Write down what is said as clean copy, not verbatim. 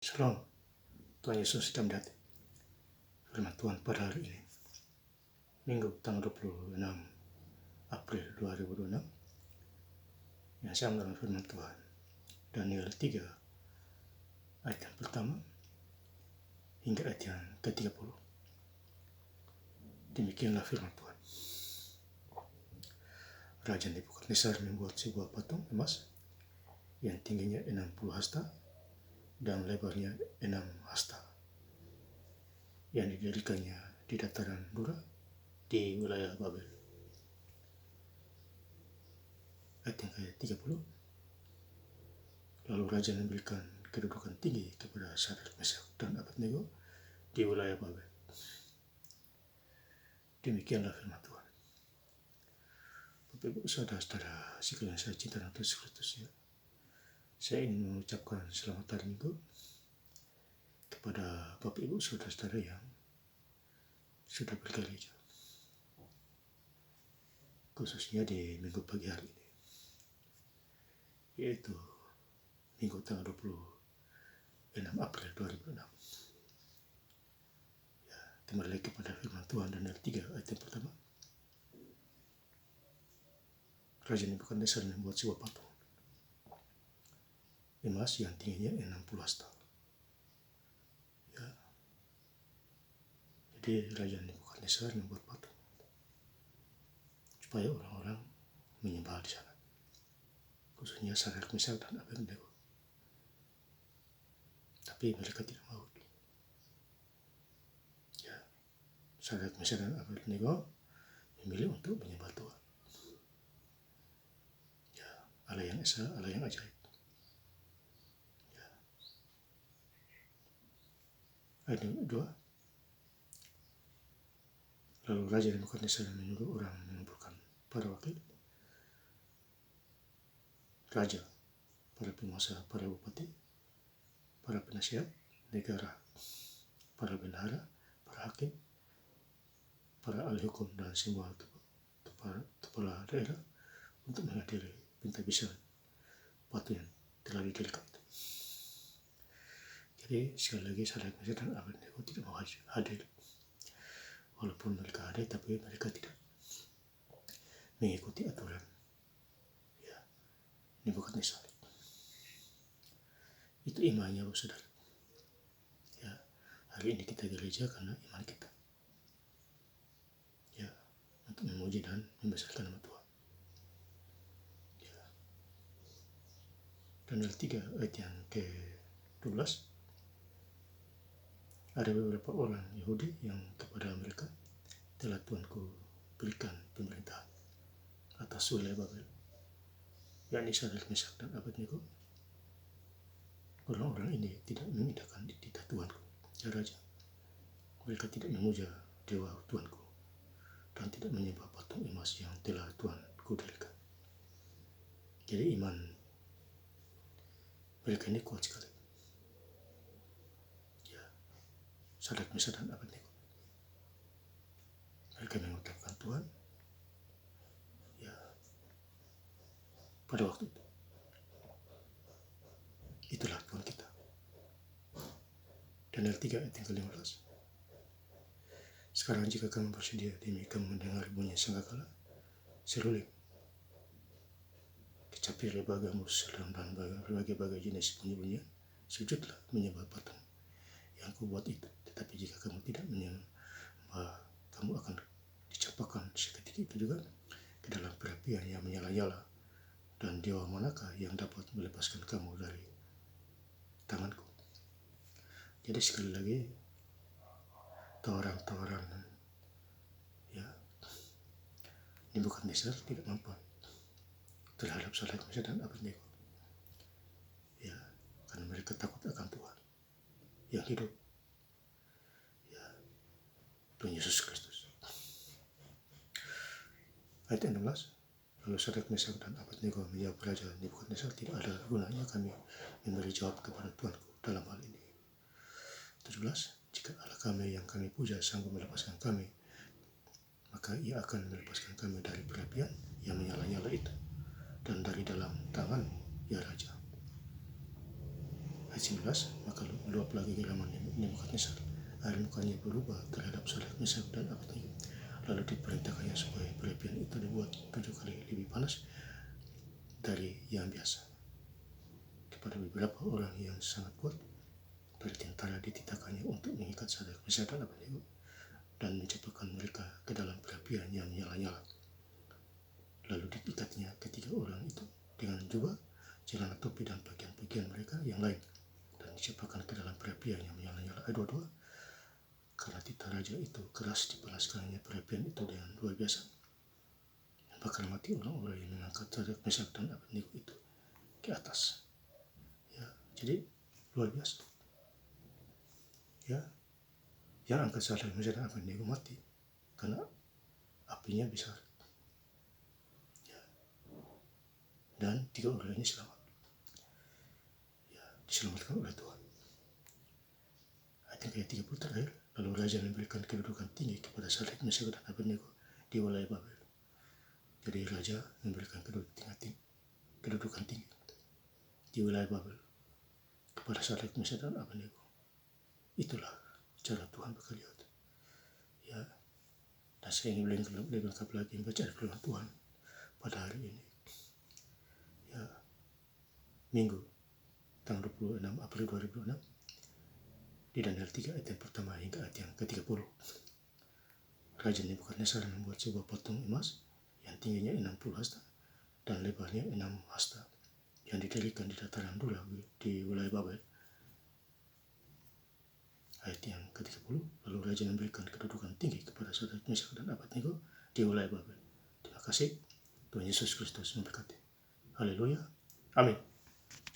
Shalom, Tuhan Yesus sedang melihat firman Tuhan pada hari ini, Minggu tanggal 26 April 2026, yang saya dalam firman Tuhan, Daniel 3, ayat yang pertama, hingga ayat yang ke-30. Demikianlah firman Tuhan. Raja Nebukadnezar membuat sebuah patung emas yang tingginya 60 hasta dan lebarnya 6 hasta, yang didirikannya di dataran Dura di wilayah Babel. Ayat yang ke-30, lalu Raja memberikan kedudukan tinggi kepada Sadrak, Mesak, dan Abednego di wilayah Babel. Demikianlah firman Tuhan. Bapak Ibu saudara-saudara sekalian saya cinta dan Kristus, ya. Saya ingin mengucapkan selamat hari Minggu kepada Bapak Ibu saudara-saudara yang sudah bergereja, khususnya di minggu pagi hari ini, yaitu Minggu tanggal 26 April 2006. Ya, kembali kepada firman Tuhan Daniel 3 ayat yang pertama. Raja Nebukadnezar membuat sebuah patung emas yang tingginya 60 hasta. Ya, jadi Raja Nebukadnezar membuat patung supaya orang-orang menyembah di sana, khususnya Sadrak, Mesak, dan Abednego. Tapi mereka tidak mau. Ya, Sadrak, Mesak, dan Abednego memilih untuk menyembah Tuhan. Ya, Allah yang esa, Allah yang ajaib. Ya. Ayat 2. Lalu Raja Nebukadnezar menyuruh orang mengumpulkan para wakil, raja, para penguasa, para bupati, para penasihat negara, para bendahara, para hakim, para ahli hukum, dan semua kepala daerah untuk menghadiri pentabisan patung yang telah didirikan itu. Jadi sekali lagi Sadrak, Mesak, dan Abednego tidak mau hadir. Walaupun mereka hadir, tapi mereka tidak mengikuti aturan, ya, Nebukadnezar. Itu imannya, saudara. Ya, hari ini kita gereja karena iman kita, ya, untuk memuji dan membesarkan nama Tuhan. Ya. Daniel 3 ayat yang ke-12. Ada beberapa orang Yahudi yang kepada mereka telah Tuanku berikan pemerintahan atas wilayah Babel, yakni Sadrak, Mesak, dan Abednego. Orang-orang ini tidak mengindahkan titah Tuanku, ya Raja. Mereka tidak memuja dewa Tuanku dan tidak menyembah patung emas yang telah Tuanku dirikan. Jadi iman mereka ini kuat sekali. Ya, Sadrak, Mesak, dan Abednego. Mereka mengucapkan Tuhan, ya, pada waktu itu. Itulah Tuhan kita. Daniel 3 ayat yang ke-15. Sekarang jika kamu bersedia demi kamu mendengar bunyi sangkakala, seruling, kecapi lembaga musik, dan berbagai jenis bunyi-bunyian, sujudlah menyembah patung yang kubuat itu. Tetapi jika kamu tidak menyembah, kamu akan dicampakkan seketika itu juga ke dalam perapian yang menyala-nyala, dan dewa manakah yang dapat melepaskan kamu dari tanganku. Jadi sekali lagi, tawaran-tawaran, ya, Nebukadnezar tidak mempan terhadap Sadrak, Mesak, dan Abednego. Ya, karena mereka takut akan Tuhan yang hidup, ya, Tuhan Yesus Kristus. Ayat 16. Lalu Sadrak, Mesak, dan Abednego menjawab Raja Nebukadnezar, tidak ada gunanya kami memberi jawab kepada Tuanku dalam hal ini. 17. Jika Allah kami yang kami puja sanggup melepaskan kami, maka ia akan melepaskan kami dari perapian yang menyala-nyala itu dan dari dalam tangan, ya Raja. Ayat ke-19, maka meluap lagi geraman Nebukadnezar. Air mukanya berubah terhadap Sadrak, Mesak, dan Abednego. Lalu diperintahkannya supaya perapian itu dibuat 7 kali lebih panas dari yang biasa. Kepada beberapa orang yang sangat kuat dari tentara dititahkannya untuk mengikat Sadrak, Mesak, dan Abednego dan menceplokkan mereka ke dalam perapian yang menyala-nyala. Lalu diikatnya ketiga orang itu dengan jubah, celana topi, dan bagian-bagian mereka yang lain, dan diceplokkan ke dalam perapian yang menyala-nyala. Ayat 22. Karena titah raja itu keras, dipanaskannya perapian itu dengan luar biasa, dan bakal mati orang-orang yang mengangkat Sadrak, Mesak, dan Abednego itu ke atas. Ya, jadi luar biasa. Ya, yang angkat Sadrak, Mesak, dan Abednego mati karena apinya besar. Ya, dan 3 orang ini selamat. Ya, diselamatkan oleh Tuhan. Ayat 30 terakhir. Lalu raja memberikan kedudukan tinggi kepada Sadrak, Mesak, dan Abednego di wilayah Babel. Jadi raja memberikan kedudukan tinggi di wilayah Babel kepada Sadrak, Mesak, dan Abednego. Itulah cara Tuhan bekerja. Ya, dan saya ingin lebih lengkap lagi membaca firman Tuhan pada hari ini. Ya, Minggu tanggal 26 April 2006 di Daniel 3 ayat yang pertama hingga ayat yang ke-30. Raja Nebukadnezar membuat sebuah patung emas yang tingginya 60 hasta dan lebarnya 6 hasta yang didirikan di dataran Dura di wilayah Babel. Ayat yang ke-30. Lalu raja memberikan kedudukan tinggi kepada Sadrak, Mesak, dan Abednego di wilayah Babel. Terima kasih. Tuhan Yesus Kristus memberkati. Haleluya. Amin.